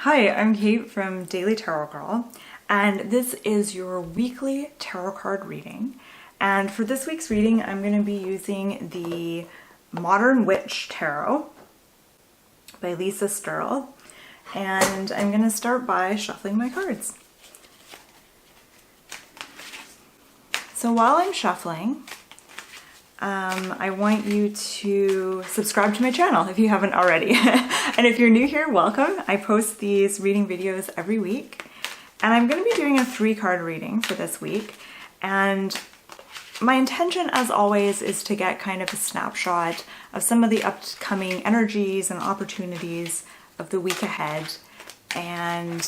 Hi, I'm Kate from Daily Tarot Girl, and this is your weekly tarot card reading. And for this week's reading, I'm going to be using the Modern Witch Tarot by Sterle, and I'm going to start by shuffling my cards. So while I'm shuffling, I want you to subscribe to my channel if you haven't already. And if you're new here, welcome. I post these reading videos every week. And I'm going to be doing a 3-card reading for this week. And my intention, as always, is to get kind of a snapshot of some of the upcoming energies and opportunities of the week ahead. And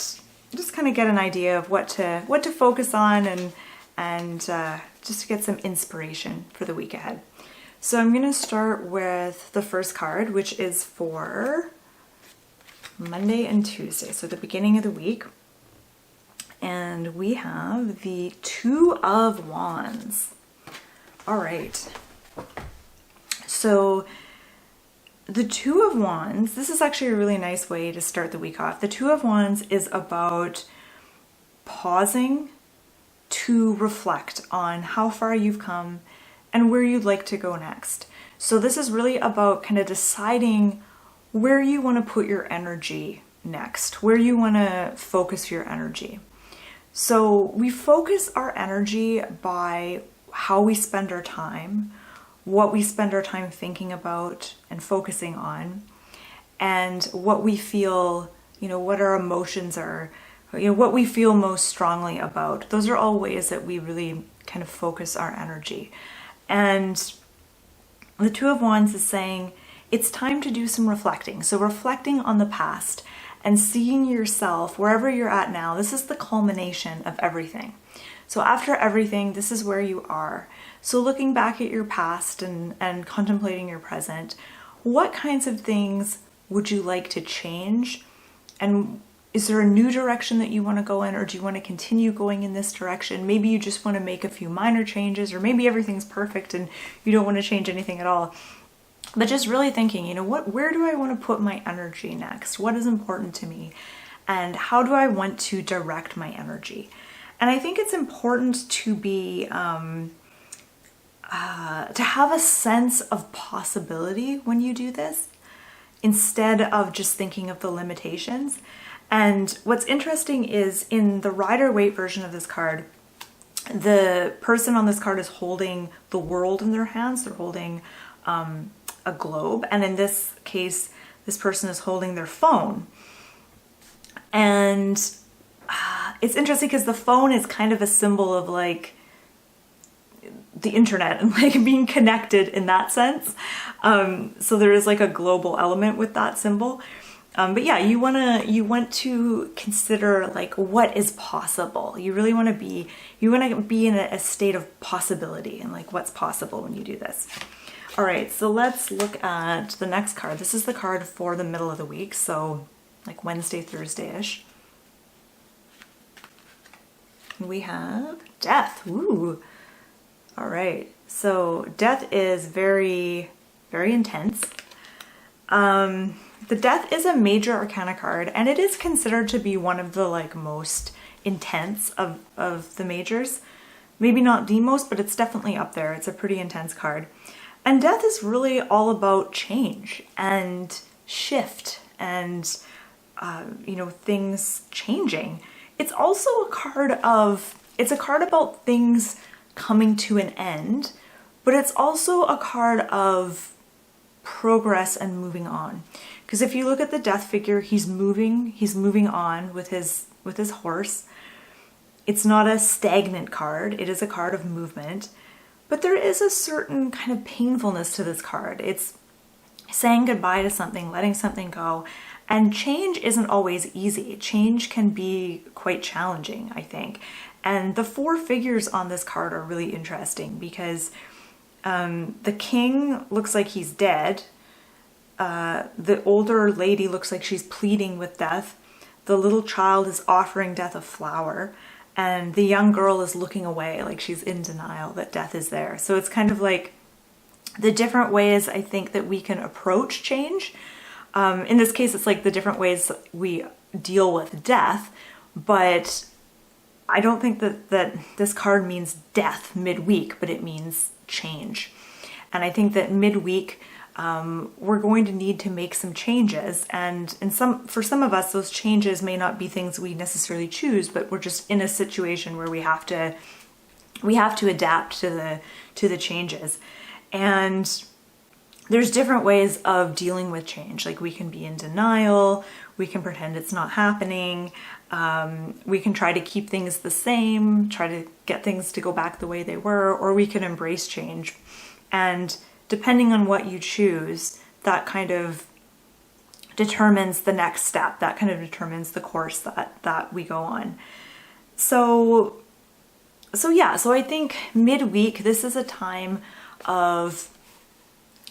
just kind of get an idea of what to focus on and just to get some inspiration for the week ahead. So I'm going to start with the first card, which is for Monday and Tuesday, so the beginning of the week. And we have the Two of Wands. All right. So the Two of Wands, this is actually a really nice way to start the week off. The Two of Wands is about pausing to reflect on how far you've come and where you'd like to go next. So this is really about kind of deciding where you want to put your energy next, where you want to focus your energy. So we focus our energy by how we spend our time, what we spend our time thinking about and focusing on, and what we feel, what our emotions are, what we feel most strongly about. Those are all ways that we really kind of focus our energy. And the Two of Wands is saying it's time to do some reflecting. So reflecting on the past and seeing yourself wherever you're at now. This is the culmination of everything. So after everything, this is where you are. So looking back at your past and contemplating your present, what kinds of things would you like to change? And is there a new direction that you want to go in, or do you want to continue going in this direction? Maybe you just want to make a few minor changes, or maybe everything's perfect and you don't want to change anything at all. But just really thinking, where do I want to put my energy next? What is important to me? And how do I want to direct my energy? And I think it's important to be, to have a sense of possibility when you do this, instead of just thinking of the limitations. And what's interesting is in the Rider-Waite version of this card, the person on this card is holding the world in their hands. They're holding a globe. And in this case, this person is holding their phone. And it's interesting because the phone is kind of a symbol of like the internet and like being connected in that sense. So there is like a global element with that symbol. But yeah, you want to consider like what is possible. You really want to be in a state of possibility and like what's possible when you do this. All right, so let's look at the next card. This is the card for the middle of the week, so like Wednesday, Thursday-ish. We have Death. Ooh. All right, so Death is very, very intense. The Death is a major arcana card, and it is considered to be one of the like most intense of the majors. Maybe not the most, but it's definitely up there. It's a pretty intense card. And Death is really all about change and shift and, things changing. It's also a card about things coming to an end, but it's also a card of progress and moving on. Because if you look at the Death figure, he's moving on with his horse. It's not a stagnant card. It is a card of movement, but there is a certain kind of painfulness to this card. It's saying goodbye to something, letting something go, and change isn't always easy. Change can be quite challenging, I think. And the 4 figures on this card are really interesting because the king looks like he's dead. The older lady looks like she's pleading with Death. The little child is offering Death a flower. And the young girl is looking away, like she's in denial that Death is there. So it's kind of like the different ways I think that we can approach change. In this case, it's like the different ways we deal with death, but I don't think that this card means death midweek, but it means change. And I think that midweek, we're going to need to make some changes, and for some of us, those changes may not be things we necessarily choose, but we're just in a situation where we have to adapt to the changes. And there's different ways of dealing with change. Like, we can be in denial, we can pretend it's not happening, we can try to keep things the same, try to get things to go back the way they were, or we can embrace change. And depending on what you choose, that kind of determines the next step, that kind of determines the course that we go on. So I think midweek, this is a time of,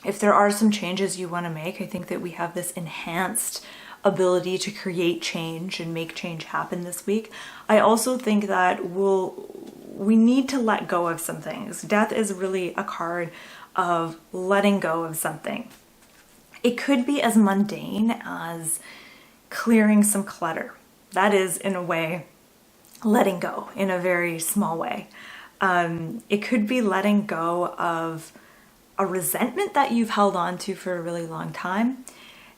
if there are some changes you want to make, I think that we have this enhanced ability to create change and make change happen this week. I also think that we need to let go of some things. Death is really a card of letting go of something. It could be as mundane as clearing some clutter. That is, in a way, letting go in a very small way. It could be letting go of a resentment that you've held on to for a really long time.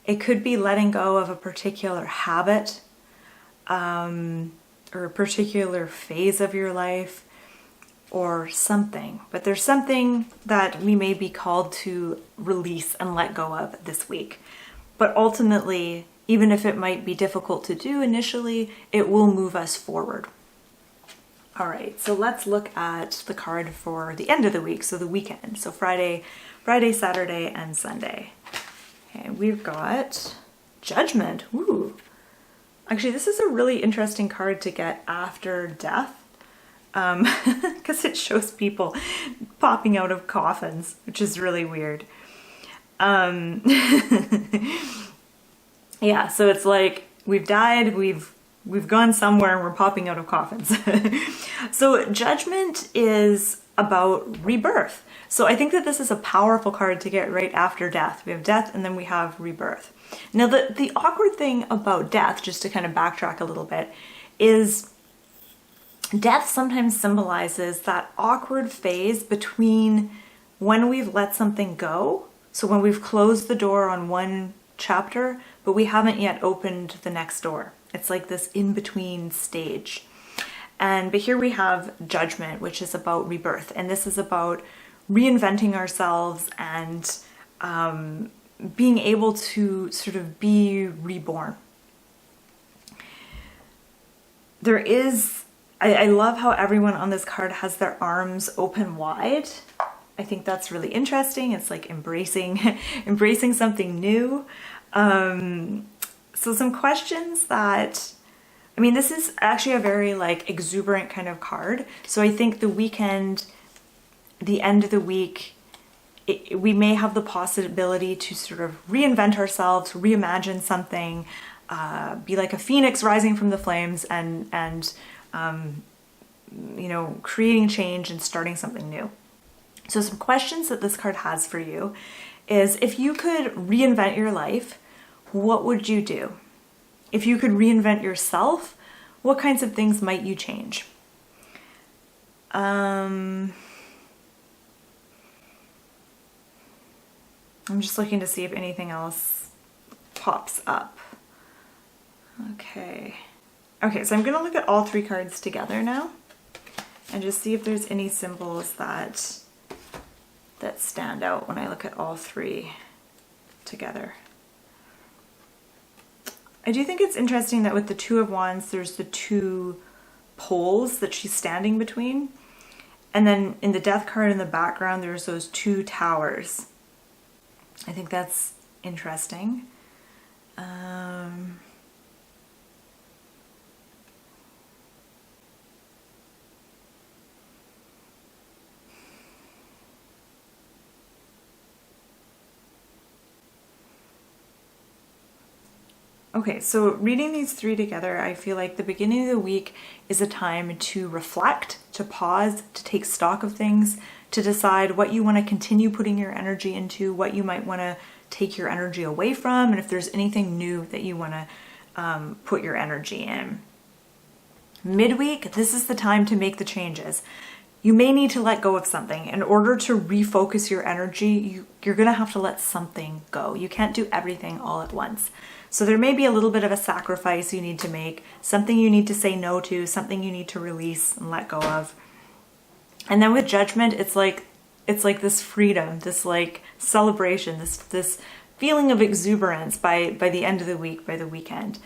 It could be letting go of a particular habit, or a particular phase of your life, or something. But there's something that we may be called to release and let go of this week. But ultimately, even if it might be difficult to do initially, it will move us forward. All right, so let's look at the card for the end of the week, so the weekend. So Friday, Saturday, and Sunday. Okay, we've got Judgment. Ooh. Actually, this is a really interesting card to get after death, because it shows people popping out of coffins, which is really weird. Yeah, so it's like we've died, we've gone somewhere, and we're popping out of coffins. So Judgment is about rebirth. So I think that this is a powerful card to get right after death. We have death, and then we have rebirth. Now, the awkward thing about death, just to kind of backtrack a little bit, is death sometimes symbolizes that awkward phase between when we've let something go, so when we've closed the door on one chapter, but we haven't yet opened the next door. It's like this in-between stage. But here we have Judgment, which is about rebirth, and this is about reinventing ourselves and being able to sort of be reborn. There is, I love how everyone on this card has their arms open wide. I think that's really interesting. It's like embracing something new. So some questions that, I mean, this is actually a very like exuberant kind of card. So I think the weekend, the end of the week, we may have the possibility to sort of reinvent ourselves, reimagine something, be like a phoenix rising from the flames, and you know, creating change and starting something new. So some questions that this card has for you is, if you could reinvent your life, what would you do? If you could reinvent yourself, what kinds of things might you change? I'm just looking to see if anything else pops up. Okay, so I'm gonna look at all three cards together now and just see if there's any symbols that stand out when I look at all three together. I do think it's interesting that with the Two of Wands, there's the two poles that she's standing between. And then in the Death card in the background, there's those two towers. I think that's interesting. Okay, so reading these three together, I feel like the beginning of the week is a time to reflect, to pause, to take stock of things, to decide what you want to continue putting your energy into, what you might want to take your energy away from, and if there's anything new that you want to put your energy in. Midweek, this is the time to make the changes. You may need to let go of something. In order to refocus your energy, you're going to have to let something go. You can't do everything all at once. So there may be a little bit of a sacrifice you need to make, something you need to say no to, something you need to release and let go of. And then with Judgment, it's like this freedom, this like celebration, this feeling of exuberance by the end of the week, by the weekend.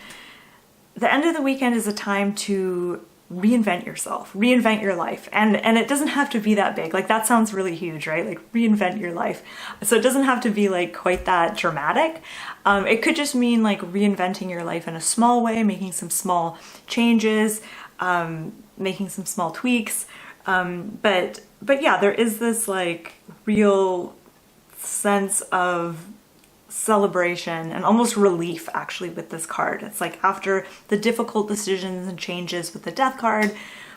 The end of the weekend is a time to reinvent yourself, reinvent your life. And it doesn't have to be that big. Like that sounds really huge, right? Like reinvent your life. So it doesn't have to be like quite that dramatic. It could just mean like reinventing your life in a small way, making some small changes, making some small tweaks. But yeah, there is this like real sense of celebration and almost relief actually with this card. It's like after the difficult decisions and changes with the Death card,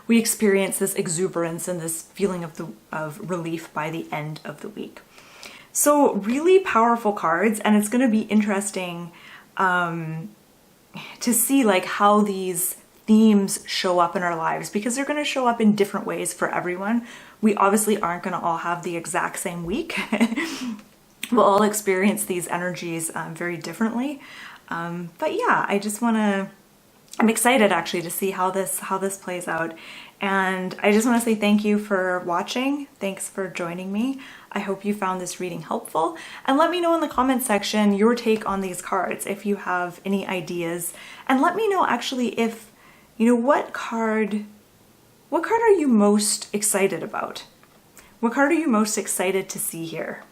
we experience this exuberance and this feeling of relief by the end of the week. So really powerful cards, and it's going to be interesting to see like how these themes show up in our lives, because they're going to show up in different ways for everyone. We obviously aren't going to all have the exact same week. We'll all experience these energies very differently. But yeah, I'm excited actually to see how this plays out. And I just want to say thank you for watching. Thanks for joining me. I hope you found this reading helpful. And let me know in the comment section your take on these cards, if you have any ideas. And let me know actually if, what card are you most excited about? What card are you most excited to see here?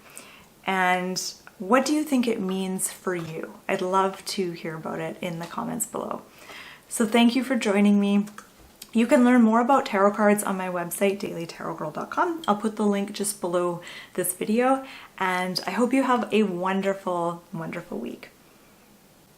And what do you think it means for you? I'd love to hear about it in the comments below. So thank you for joining me. You can learn more about tarot cards on my website, dailytarotgirl.com. I'll put the link just below this video, and I hope you have a wonderful, wonderful week.